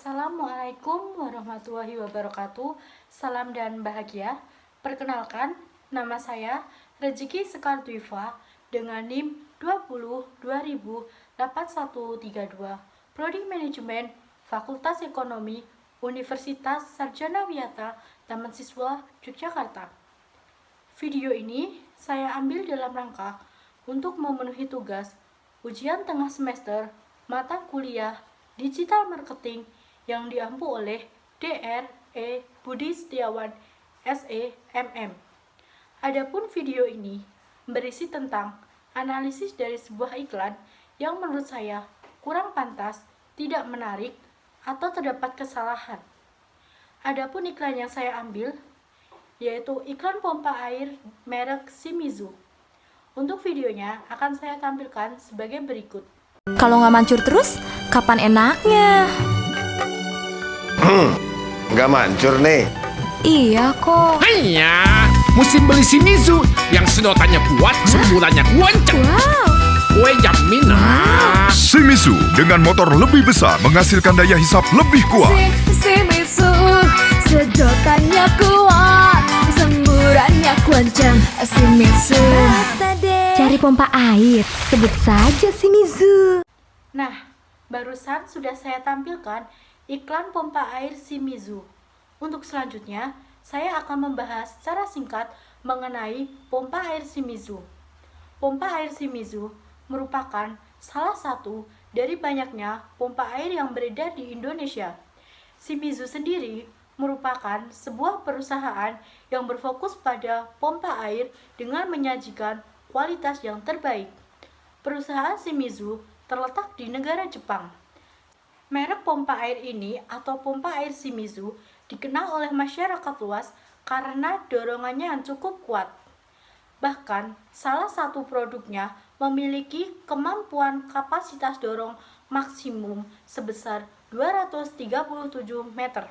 Assalamualaikum warahmatullahi wabarakatuh. Salam dan bahagia. Perkenalkan, nama saya Rezeki Sekartuifa dengan NIM 20.208132, Prodi Manajemen, Fakultas Ekonomi, Universitas Sarjana Wiyata, Taman Siswa, Yogyakarta. Video ini saya ambil dalam rangka untuk memenuhi tugas ujian tengah semester mata kuliah Digital Marketing yang diampu oleh Dr. E. Budi Setiawan, SEMM. Adapun video ini berisi tentang analisis dari sebuah iklan yang menurut saya kurang pantas, tidak menarik, atau terdapat kesalahan. Adapun iklan yang saya ambil yaitu iklan pompa air merek Shimizu. Untuk videonya akan saya tampilkan sebagai berikut. Kalau nggak mancur terus, kapan enaknya? Nggak mancur nih. Iya kok. Hanya musim beli Shimizu yang sedotannya kuat, semburannya kuancang. Wow. Kue jaminan. Shimizu dengan motor lebih besar menghasilkan daya hisap lebih kuat. Shimizu, sedotannya kuat, semburannya kuancang. Shimizu. Cari pompa air, sebut saja Shimizu. Nah, barusan sudah saya tampilkan iklan pompa air Shimizu. Untuk selanjutnya, saya akan membahas secara singkat mengenai pompa air Shimizu. Pompa air Shimizu merupakan salah satu dari banyaknya pompa air yang beredar di Indonesia. Shimizu sendiri merupakan sebuah perusahaan yang berfokus pada pompa air dengan menyajikan kualitas yang terbaik. Perusahaan Shimizu terletak di negara Jepang. Merek pompa air ini atau pompa air Shimizu dikenal oleh masyarakat luas karena dorongannya yang cukup kuat. Bahkan, salah satu produknya memiliki kemampuan kapasitas dorong maksimum sebesar 237 meter.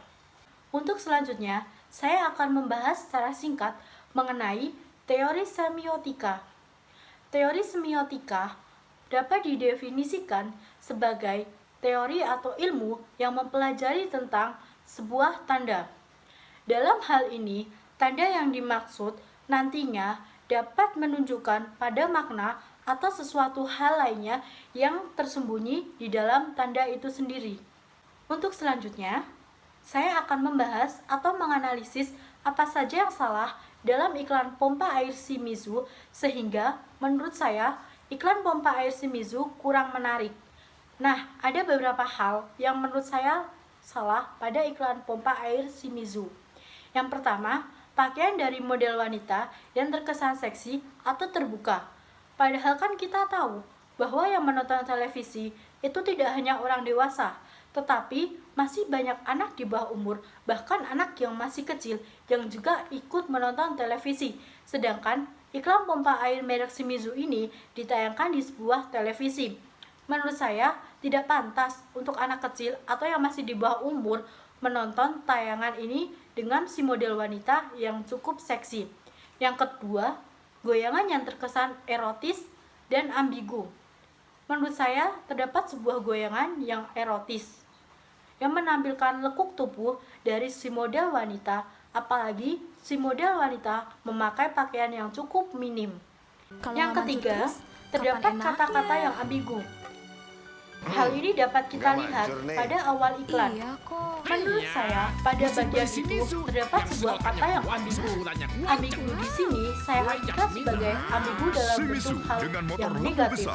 Untuk selanjutnya, saya akan membahas secara singkat mengenai teori semiotika. Teori semiotika dapat didefinisikan sebagai teori atau ilmu yang mempelajari tentang sebuah tanda. Dalam hal ini, tanda yang dimaksud nantinya dapat menunjukkan pada makna atau sesuatu hal lainnya yang tersembunyi di dalam tanda itu sendiri. Untuk selanjutnya, saya akan membahas atau menganalisis apa saja yang salah dalam iklan pompa air Shimizu sehingga menurut saya iklan pompa air Shimizu kurang menarik. Nah, ada beberapa hal yang menurut saya salah pada iklan pompa air Shimizu. Yang pertama, pakaian dari model wanita yang terkesan seksi atau terbuka. Padahal kan kita tahu bahwa yang menonton televisi itu tidak hanya orang dewasa, tetapi masih banyak anak di bawah umur, bahkan anak yang masih kecil yang juga ikut menonton televisi. Sedangkan iklan pompa air merek Shimizu ini ditayangkan di sebuah televisi. Menurut saya tidak pantas untuk anak kecil atau yang masih di bawah umur menonton tayangan ini dengan si model wanita yang cukup seksi. Yang kedua, goyangan yang terkesan erotis dan ambigu. Menurut saya terdapat sebuah goyangan yang erotis yang menampilkan lekuk tubuh dari si model wanita, apalagi si model wanita memakai pakaian yang cukup minim. Yang ketiga, terdapat kata-kata yang ambigu. Hal ini dapat kita lihat pada awal iklan. Iya kok. Menurut saya, pada bagian itu terdapat sebuah kata yang ambigu. Ambigu di sini saya artikan sebagai ambigu dalam bentuk hal yang negatif.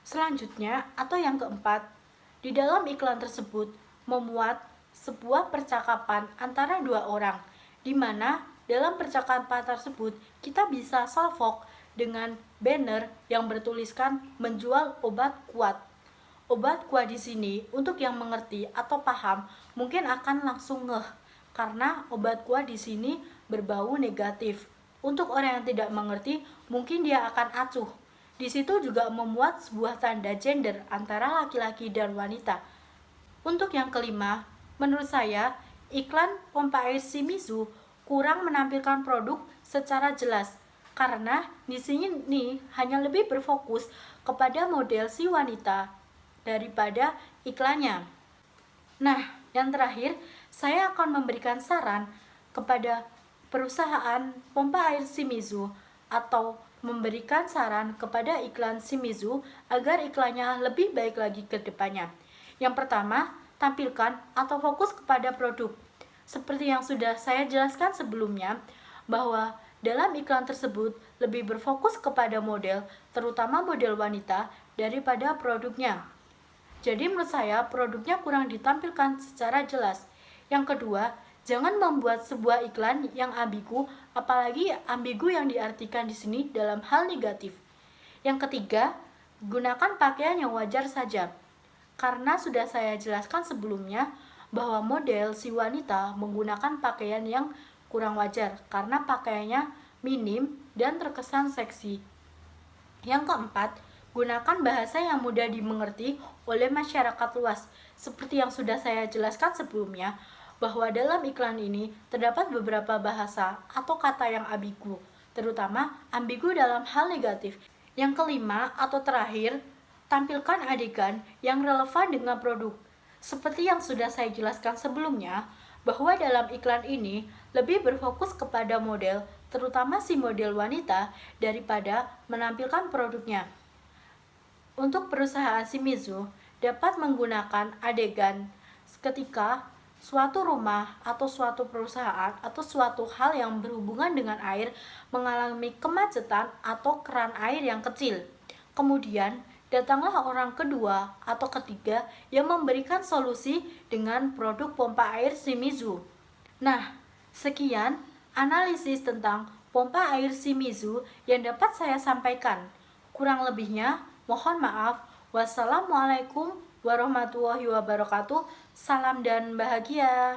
Selanjutnya, atau yang keempat, di dalam iklan tersebut memuat sebuah percakapan antara dua orang, di mana dalam percakapan tersebut kita bisa salvok dengan banner yang bertuliskan menjual obat kuat. Obat kuat di sini untuk yang mengerti atau paham mungkin akan langsung ngeh karena obat kuat di sini berbau negatif. Untuk orang yang tidak mengerti mungkin dia akan acuh. Di situ juga memuat sebuah tanda gender antara laki-laki dan wanita. Untuk yang kelima, menurut saya iklan pompa air Shimizu kurang menampilkan produk secara jelas karena di sini hanya lebih berfokus kepada model si wanita daripada iklannya. Nah, Yang terakhir, saya akan memberikan saran kepada perusahaan pompa air Shimizu atau memberikan saran kepada iklan Shimizu agar iklannya lebih baik lagi ke depannya. Yang pertama, tampilkan atau fokus kepada produk. Seperti yang sudah saya jelaskan sebelumnya, bahwa dalam iklan tersebut lebih berfokus kepada model, terutama model wanita, daripada produknya. Jadi menurut saya produknya kurang ditampilkan secara jelas. Yang kedua, jangan membuat sebuah iklan yang ambigu, apalagi ambigu yang diartikan di sini dalam hal negatif. Yang ketiga, gunakan pakaian yang wajar saja. Karena sudah saya jelaskan sebelumnya bahwa model si wanita menggunakan pakaian yang kurang wajar karena pakaiannya minim dan terkesan seksi. Yang keempat, gunakan bahasa yang mudah dimengerti oleh masyarakat luas. Seperti yang sudah saya jelaskan sebelumnya, bahwa dalam iklan ini terdapat beberapa bahasa atau kata yang ambigu, terutama ambigu dalam hal negatif. Yang kelima atau terakhir, tampilkan adegan yang relevan dengan produk. Seperti yang sudah saya jelaskan sebelumnya, bahwa dalam iklan ini lebih berfokus kepada model, terutama si model wanita, daripada menampilkan produknya. Untuk perusahaan Shimizu dapat menggunakan adegan ketika suatu rumah atau suatu perusahaan atau suatu hal yang berhubungan dengan air mengalami kemacetan atau keran air yang kecil. Kemudian datanglah orang kedua atau ketiga yang memberikan solusi dengan produk pompa air Shimizu. Nah, sekian analisis tentang pompa air Shimizu yang dapat saya sampaikan. Kurang lebihnya, mohon maaf. Wassalamualaikum warahmatullahi wabarakatuh. Salam dan bahagia.